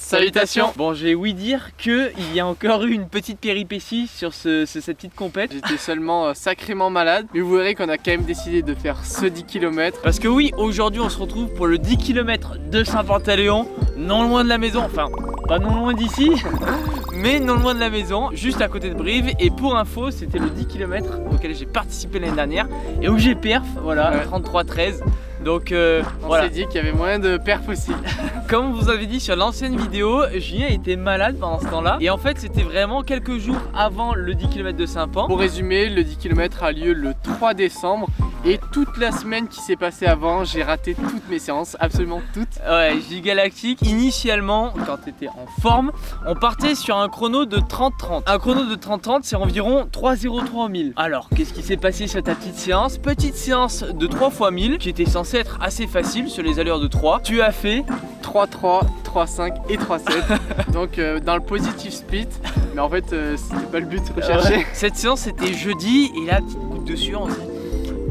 Salutations. Bon, j'ai ouï dire qu'il y a encore eu une petite péripétie sur cette petite compète. J'étais seulement sacrément malade, mais vous verrez qu'on a quand même décidé de faire ce 10 km. Parce que oui, aujourd'hui on se retrouve pour le 10 km de Saint-Pantaléon, non loin de la maison, enfin pas non loin d'ici, mais non loin de la maison, juste à côté de Brive. Et pour info, c'était le 10 km auquel j'ai participé l'année dernière et où j'ai perf, voilà, ouais. 33-13. Donc on voilà. s'est dit qu'il y avait moyen de perf aussi. Comme on vous avait dit sur l'ancienne vidéo, Julien était malade pendant ce temps-là. Et en fait, c'était vraiment quelques jours avant le 10 km de Saint-Pan. Pour résumer, le 10 km a lieu le 3 décembre. Et toute la semaine qui s'est passée avant, j'ai raté toutes mes séances, absolument toutes. Ouais, Gigalactique. Initialement, quand tu étais en forme, on partait sur un chrono de 30-30. Un chrono de 30-30, c'est environ 3,03 au 1000. Alors, qu'est-ce qui s'est passé sur ta petite séance? Petite séance de 3 x 1000, qui était censée être assez facile sur les allures de 3. Tu as fait 3-3, 3-5 et 3-7. Donc dans le positive split. Mais en fait, c'était pas le but recherché. Cette séance, c'était jeudi. Et là, petite goutte de sueur, on se dit,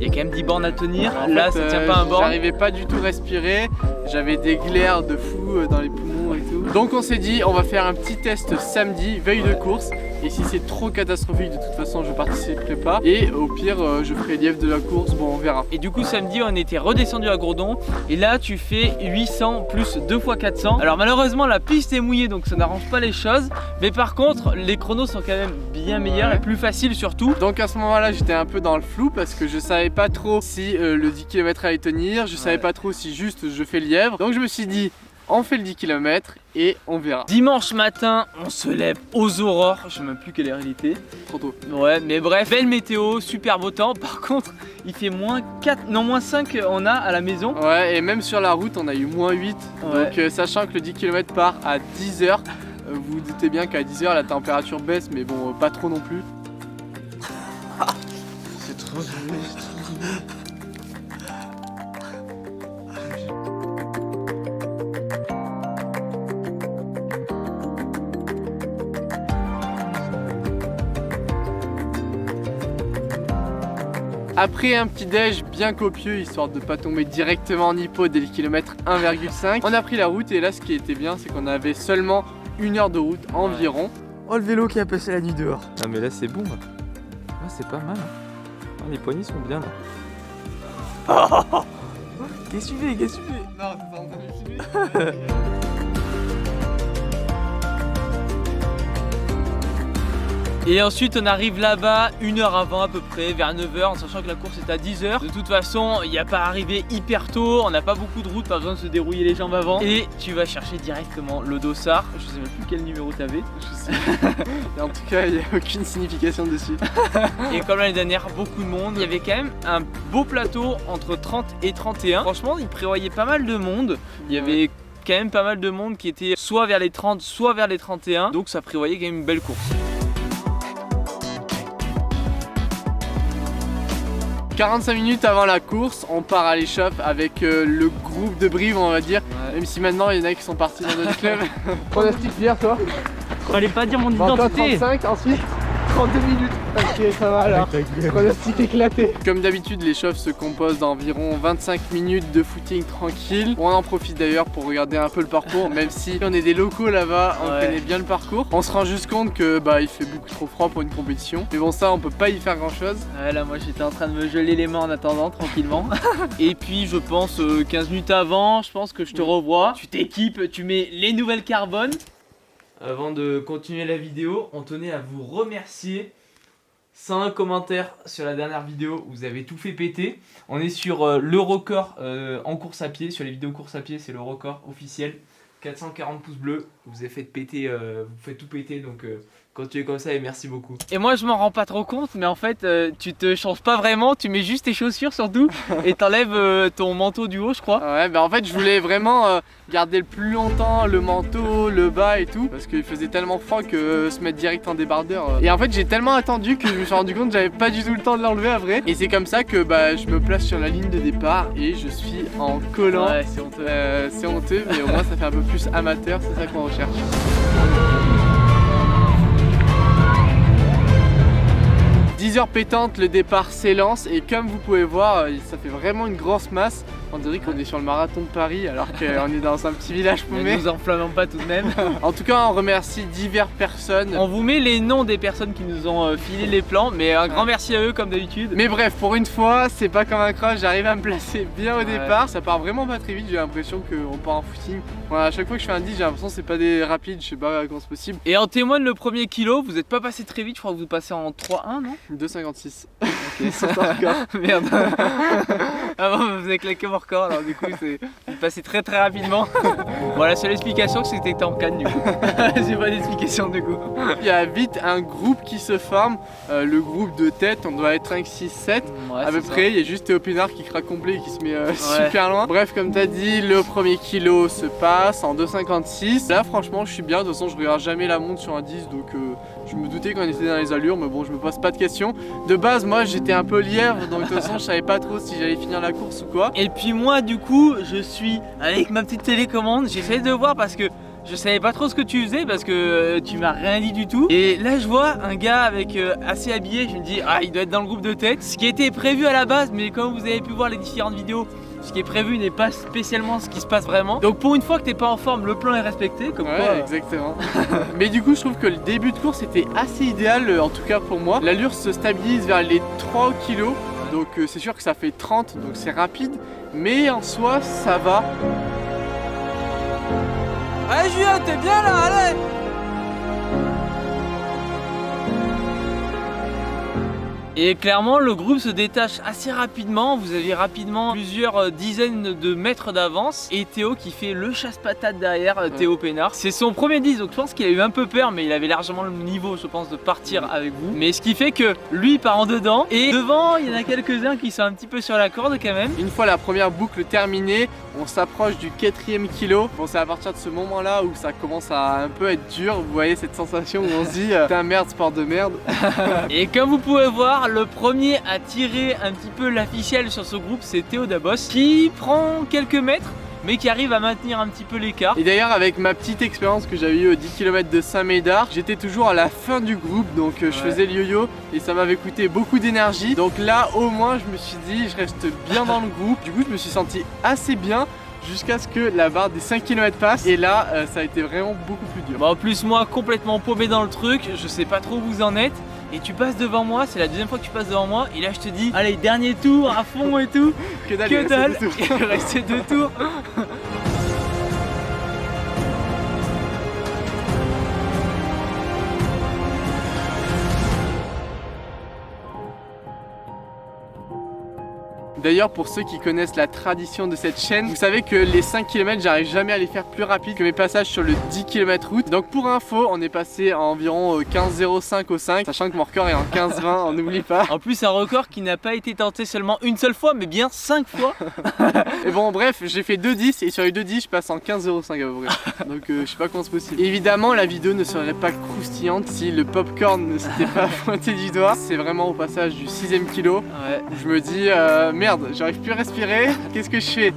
il y a quand même 10 bornes à tenir. Là, ça tient pas un borne. J'arrivais pas du tout à respirer. J'avais des glaires de fou dans les poumons et tout. Donc on s'est dit, on va faire un petit test samedi, veille de course. Et si c'est trop catastrophique, de toute façon, je participerai pas. Et au pire, je ferai lièvre de la course. Bon, on verra. Et du coup, samedi, on était redescendu à Gourdon. Et là, tu fais 800 plus 2 x 400. Alors malheureusement, la piste est mouillée, donc ça n'arrange pas les choses. Mais par contre, les chronos sont quand même bien meilleurs et plus faciles surtout. Donc à ce moment-là, j'étais un peu dans le flou parce que je savais pas trop si le 10 km allait tenir. Je savais pas trop si juste je fais lièvre. Donc je me suis dit, on fait le 10 km et on verra. Dimanche matin, on se lève aux aurores. Je sais même plus quelle heure il était. Trop tôt. Ouais, mais bref, belle météo, super beau temps. Par contre, il fait moins 4, non moins 5 on a à la maison. Ouais, et même sur la route, on a eu moins 8. Ouais. Donc sachant que le 10 km part à 10h, vous vous doutez bien qu'à 10h, la température baisse, mais bon, pas trop non plus. C'est trop joli, c'est trop joli. Après un petit déj bien copieux, histoire de pas tomber directement en hypo dès le kilomètre 1,5, on a pris la route et là ce qui était bien, c'est qu'on avait seulement 1 heure de route environ. Oh, le vélo qui a passé la nuit dehors. Ah mais là c'est bon. Ah, c'est pas mal. Ah, les poignées sont bien là. Qu'est-ce que tu fais? Qu'est-ce que tu fais? Non, t'es pas en train de le filmer. Et ensuite on arrive là-bas 1 heure avant à peu près, vers 9h, en sachant que la course est à 10h. De toute façon, il n'y a pas à arriver hyper tôt, on n'a pas beaucoup de route, pas besoin de se dérouiller les jambes avant. Et tu vas chercher directement le dossard. Je sais même plus quel numéro t'avais. Je sais. Et en tout cas, il n'y a aucune signification dessus. Et comme l'année dernière, beaucoup de monde. Il y avait quand même un beau plateau entre 30 et 31. Franchement, il prévoyait pas mal de monde. Il y avait quand même pas mal de monde qui était soit vers les 30, soit vers les 31. Donc ça prévoyait quand même une belle course. 45 minutes avant la course, on part à l'échoppe avec le groupe de Brive, on va dire. Ouais. Même si maintenant il y en a qui sont partis dans d'autres clubs. Pronostic hier, toi? Fallait pas dire mon identité. 35 ensuite 32 minutes. Ok, ça va alors. Pronostic éclaté. Comme d'habitude, l'échauffe se compose d'environ 25 minutes de footing tranquille. On en profite d'ailleurs pour regarder un peu le parcours, même si on est des locaux là-bas, on connaît bien le parcours. On se rend juste compte que il fait beaucoup trop froid pour une compétition. Mais bon, ça, on peut pas y faire grand chose. Ouais, là, moi j'étais en train de me geler les mains en attendant tranquillement. Et puis, je pense 15 minutes avant, je pense que je te revois. Tu t'équipes, tu mets les nouvelles carbone. Avant de continuer la vidéo, on tenait à vous remercier. 101 commentaires sur la dernière vidéo, vous avez tout fait péter. On est sur le record en course à pied, sur les vidéos course à pied, c'est le record officiel. 440 pouces bleus, vous avez fait péter, vous faites tout péter, donc continuez comme ça et merci beaucoup. Et moi je m'en rends pas trop compte, mais en fait tu te changes pas vraiment, tu mets juste tes chaussures surtout et t'enlèves ton manteau du haut, je crois. Ouais, en fait je voulais vraiment garder le plus longtemps le manteau, le bas et tout, parce qu'il faisait tellement froid que se mettre direct en débardeur. Et en fait j'ai tellement attendu que je me suis rendu compte que j'avais pas du tout le temps de l'enlever à vrai. Et c'est comme ça que je me place sur la ligne de départ et je suis en collant. Ouais, c'est honteux. C'est honteux, mais au moins ça fait un peu plus amateur, c'est ça qu'on recherche. 10h pétante, le départ s'élance et comme vous pouvez voir, ça fait vraiment une grosse masse. On dirait qu'on est sur le marathon de Paris alors qu'on est dans un petit village paumé. Ne nous enflammons pas tout de même. En tout cas, on remercie diverses personnes. On vous met les noms des personnes qui nous ont filé les plans, mais un grand merci à eux comme d'habitude. Mais bref, pour une fois, c'est pas comme un crush, j'arrive à me placer bien au départ. Ça part vraiment pas très vite, j'ai l'impression qu'on part en footing. Voilà, à chaque fois que je fais un 10, j'ai l'impression que c'est pas des rapides, je sais pas comment c'est possible. Et en témoigne le premier kilo, vous n'êtes pas passé très vite, je crois que vous passez en 3-1, non? 2,56. Ok, c'est merde. Ah bon, vous avez claqué mon record, alors du coup c'est passé très rapidement. Bon, la seule explication c'est que c'était en canne du coup. J'ai pas d'explication du coup. Il y a vite un groupe qui se forme, le groupe de tête, on doit être 5, 6, 7 à peu près. Il y a juste Théo Pénard qui craque complet et qui se met super loin. Bref, comme t'as dit, le premier kilo se passe en 2,56. Là franchement je suis bien, de toute façon je regarde jamais la montre sur un 10 donc je me doutais qu'on était dans les allures, mais bon je me pose pas de questions. De base moi j'étais un peu lièvre, donc de toute façon je savais pas trop si j'allais finir la course ou quoi. Et puis moi du coup je suis avec ma petite télécommande, j'essaie de voir parce que je savais pas trop ce que tu faisais parce que tu m'as rien dit du tout. Et là je vois un gars avec assez habillé, je me dis ah il doit être dans le groupe de tête. Ce qui était prévu à la base, mais comme vous avez pu voir les différentes vidéos, ce qui est prévu n'est pas spécialement ce qui se passe vraiment. Donc pour une fois que t'es pas en forme, le plan est respecté comme quoi. Exactement. Mais du coup je trouve que le début de course était assez idéal, en tout cas pour moi. L'allure se stabilise vers les 3 kilos. Donc c'est sûr que ça fait 30, donc c'est rapide. Mais en soi ça va. Allez Julien, t'es bien là, allez! Et clairement le groupe se détache assez rapidement, vous avez rapidement plusieurs dizaines de mètres d'avance et Théo qui fait le chasse-patate derrière, Théo Pénard. C'est son premier 10 donc je pense qu'il a eu un peu peur mais il avait largement le niveau je pense de partir avec vous. Mais ce qui fait que lui part en dedans et devant il y en a quelques-uns qui sont un petit peu sur la corde quand même. Une fois la première boucle terminée, on s'approche du 4e kilo. Bon c'est à partir de ce moment là où ça commence à un peu être dur, vous voyez cette sensation où on se dit putain merde sport de merde. Et comme vous pouvez voir, le premier à tirer un petit peu la ficelle sur ce groupe c'est Théo Dabos qui prend quelques mètres mais qui arrive à maintenir un petit peu l'écart. Et d'ailleurs avec ma petite expérience que j'avais eu au 10 km de Saint-Médard, j'étais toujours à la fin du groupe donc je faisais le yo-yo et ça m'avait coûté beaucoup d'énergie. Donc là au moins je me suis dit je reste bien dans le groupe. Du coup je me suis senti assez bien jusqu'à ce que la barre des 5 km passe et là ça a été vraiment beaucoup plus dur. Bon, en plus moi complètement paumé dans le truc, je sais pas trop où vous en êtes. Et tu passes devant moi, c'est la deuxième fois que tu passes devant moi et là je te dis allez dernier tour à fond et tout. Que dalle, il restait 2 tours. D'ailleurs pour ceux qui connaissent la tradition de cette chaîne, vous savez que les 5 km j'arrive jamais à les faire plus rapide que mes passages sur le 10 km route. Donc pour info on est passé à environ 15,05 au 5, sachant que mon record est en 15,20, on n'oublie pas. En plus un record qui n'a pas été tenté seulement une seule fois mais bien 5 fois. Et bon bref j'ai fait 2,10 et sur les 2,10 je passe en 15,05 à peu près. Donc je sais pas comment c'est possible. Évidemment la vidéo ne serait pas croustillante si le popcorn ne s'était pas pointé du doigt. C'est vraiment au passage du 6e kilo où je me dis merde, j'arrive plus à respirer, qu'est-ce que je fais?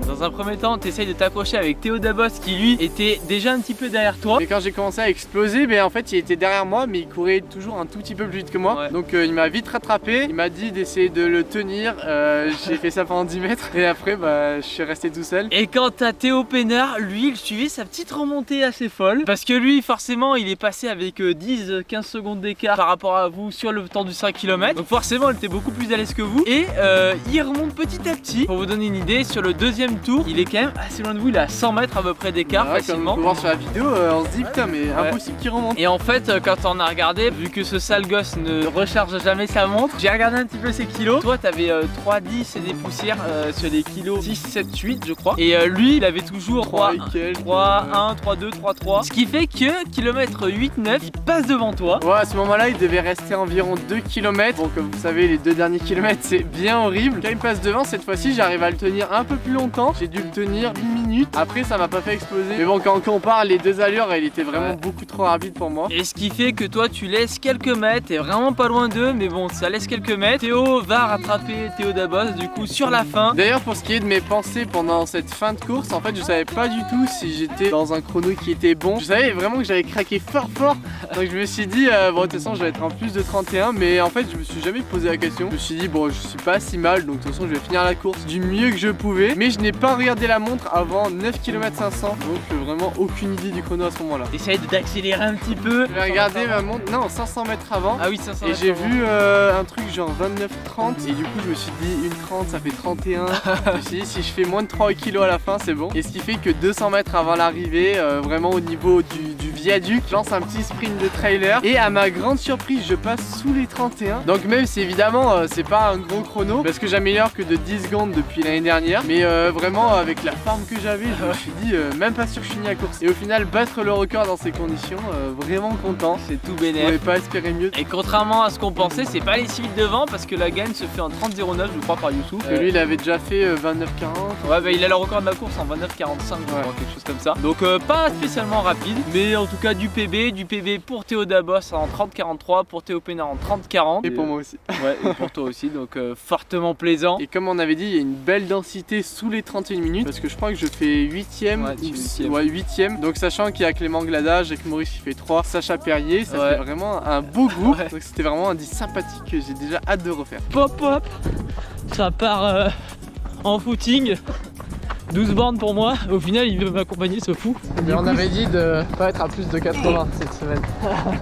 Dans un premier temps, tu essayes de t'accrocher avec Théo Dabos qui lui était déjà un petit peu derrière toi. Mais quand j'ai commencé à exploser, en fait il était derrière moi mais il courait toujours un tout petit peu plus vite que moi. Donc il m'a vite rattrapé, il m'a dit d'essayer de le tenir, j'ai fait ça pendant 10 mètres et après je suis resté tout seul. Et quant à Théo Pénard, lui il suivait sa petite remontée assez folle parce que lui forcément il est passé avec 10-15 secondes d'écart par rapport à vous sur le temps du 5 km. Donc forcément il était beaucoup plus à l'aise que vous et il remonte petit à petit. Pour vous donner une idée, sur le deuxième tour il est quand même assez loin de vous, il est à 100 mètres à peu près d'écart facilement. Comme on peut voir sur la vidéo, on se dit putain mais impossible qu'il remonte. Et en fait quand on a regardé, vu que ce sale gosse ne recharge jamais sa montre, j'ai regardé un petit peu ses kilos. Toi t'avais 3,10 et des poussières sur des kilos 6, 7, 8 je crois. Et lui il avait toujours 3, 1, 3, 2, 3, 3. Ce qui fait que kilomètre 8, 9 il passe devant toi. Ouais à ce moment là il devait rester environ 2 km. Bon comme vous savez les 2 derniers kilomètres c'est bien horrible. Quand il me passe devant cette fois-ci j'arrive à le tenir un peu plus longtemps. J'ai j'ai dû le tenir 10 minutes. Après ça m'a pas fait exploser. Mais bon, quand on compare les deux allures, il était vraiment beaucoup trop rapide pour moi. Et ce qui fait que toi tu laisses quelques mètres, t'es vraiment pas loin d'eux, mais bon, ça laisse quelques mètres. Théo va rattraper Théo Dabos du coup sur la fin. D'ailleurs, pour ce qui est de mes pensées pendant cette fin de course, en fait je savais pas du tout si j'étais dans un chrono qui était bon. Je savais vraiment que j'avais craqué fort. Donc je me suis dit bon, de toute façon je vais être en plus de 31. Mais en fait je me suis jamais posé la question. Je me suis dit bon, je suis pas si mal, donc de toute façon je vais finir la course du mieux que je pouvais. Mais je n'ai pas regardé la montre avant 9 km 500. Donc vraiment aucune idée du chrono à ce moment là. Essaye d'accélérer un petit peu. J'ai regardé ma montre, non, 500 mètres avant. Ah oui, 500 et mètres j'ai avant. vu un truc genre 29,30. Et du coup je me suis dit 1,30 ça fait 31. Je me suis dit si je fais moins de 3 kg à la fin c'est bon. Et ce qui fait que 200 mètres avant l'arrivée, vraiment au niveau du viaduc, je lance un petit sprint de trailer. Et à ma grande surprise je passe sous les 31. Donc même si évidemment c'est pas un gros chrono, parce que j'améliore que de 10 secondes depuis l'année dernière. Mais vraiment avec la forme que j'avais, je me suis dit même pas sûr que je finis la course. Et au final battre le record dans ces conditions, vraiment content. C'est tout Je bénef. pouvais pas espérer mieux. Et contrairement à ce qu'on pensait, c'est pas les 6 vite devant parce que la gagne se fait en 30,09 je crois par Youssouf. Parce que lui il avait déjà fait 29,40. Ouais, bah il a le record de la course en 29,45 je crois, quelque chose comme ça. Donc pas spécialement rapide, mais en tout cas du PB pour Théo Dabos en 30,43, pour Théo Pénard en 30,40. Et pour moi aussi. Ouais, et pour toi aussi, donc fortement plaisant. Et comme on avait dit, il y a une belle densité sous les 31 minutes parce que je crois que je fais 8ème. Ouais, 8ème. Donc sachant qu'il y a Clément Glada, Jacques Maurice qui fait 3, Sacha Perrier, ça fait vraiment un beau groupe. Donc c'était vraiment un 10 sympathique que j'ai déjà hâte de refaire. Pop hop, ça part en footing. 12 bornes pour moi, au final il veut m'accompagner ce fou. Et on avait dit de pas être à plus de 80 cette semaine.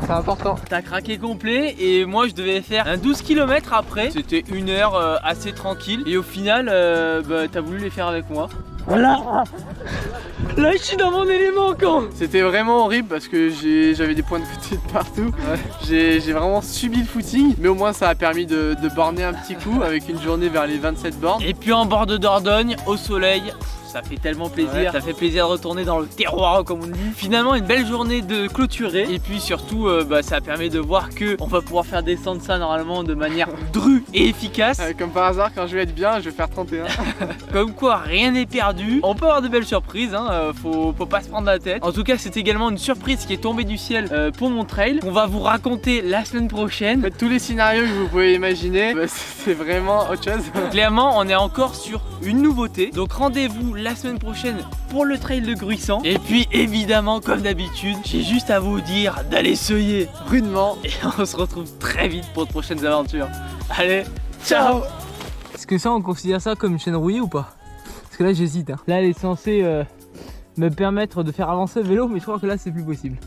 C'est important. T'as craqué complet et moi je devais faire un 12 km après. C'était une heure assez tranquille et au final t'as voulu les faire avec moi. Voilà. Là je suis dans mon élément quand. C'était vraiment horrible parce que j'avais des points de côté de partout. J'ai vraiment subi le footing, mais au moins ça a permis de borner un petit coup avec une journée vers les 27 bornes. Et puis en bord de Dordogne, au soleil, ça fait tellement plaisir, ça fait plaisir de retourner dans le terroir comme on dit. Finalement une belle journée de clôturer et puis surtout ça permet de voir que on va pouvoir faire descendre ça normalement de manière drue et efficace. Comme par hasard quand je vais être bien je vais faire 31. Comme quoi rien n'est perdu, on peut avoir de belles surprises, hein, faut pas se prendre la tête. En tout cas c'est également une surprise qui est tombée du ciel pour mon trail qu'on va vous raconter la semaine prochaine. En fait, tous les scénarios que vous pouvez imaginer, c'est vraiment autre chose. Clairement on est encore sur une nouveauté, donc rendez-vous la semaine prochaine pour le trail de Gruissant. Et puis évidemment comme d'habitude, j'ai juste à vous dire d'aller seuiller rudement et on se retrouve très vite pour de prochaines aventures. Allez, ciao. Est-ce que ça on considère ça comme une chaîne rouillée ou pas? Parce que là j'hésite hein. Là elle est censée me permettre de faire avancer le vélo mais je crois que là c'est plus possible.